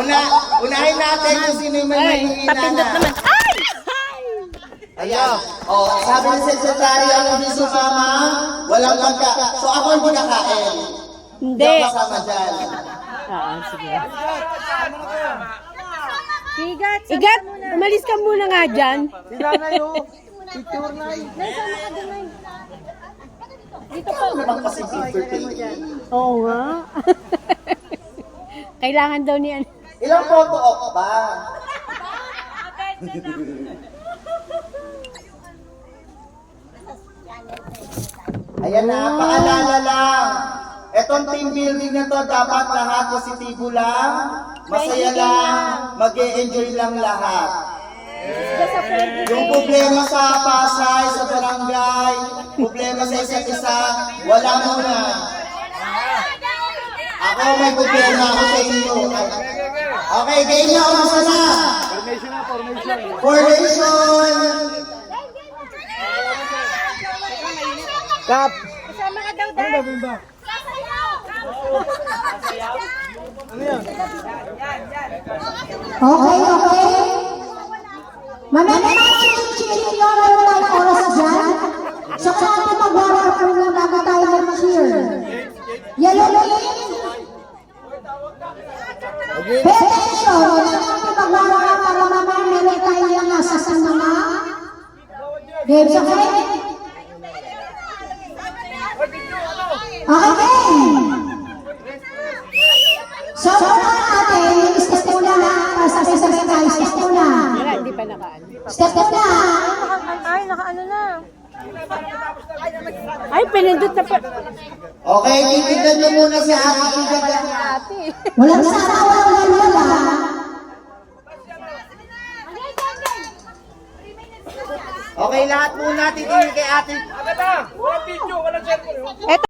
Unahin natin kung sino yung may mahihina Papindot na. naman. Ay! Ayan. Sabi ng sekretary, ang hindi sumama, walang pagka. So ako hindi kakain. Hindi. Hindi ako kasama dyan. Oo, sige. Igat, umalis ka muna nga dyan. Sila na yun. Picture na yun. Dito pa. Ano naman kasi picture taking? Oo nga. Kailangan daw niyan. Ilang photo op ba? Ayan na, paalala lang. Etong team building na to, dapat lahat positibo lang, masaya lang, mag-e-enjoy lang lahat. Yung problema sa Pasay, sa barangay, problema sa isa't isa, wala muna. Ako may problema ako sa inyo. Okay, game na, umasa na. Formation. Kap. Kasama ka daw, Dad. Okay. Mamaya natin cheering yun na yung oras dyan. So kaya natin mag-warm up muna bago tayo mag-cheer. Yellow lane. Pay attention. Wala natin mag-warm up para mamaya meron tayo yung nasa sa mga games, okay? Okay. So, natin, step muna na, para sa tayo, step muna. Wala, hindi pa nakaan. Step na. Ay, nakaano na. Ay, pinindot na pa. Okay, titignan nyo muna si Ate. Ate. Walang sasawa, walang wala. Okay, lahat muna titignan kay Ate. Eto.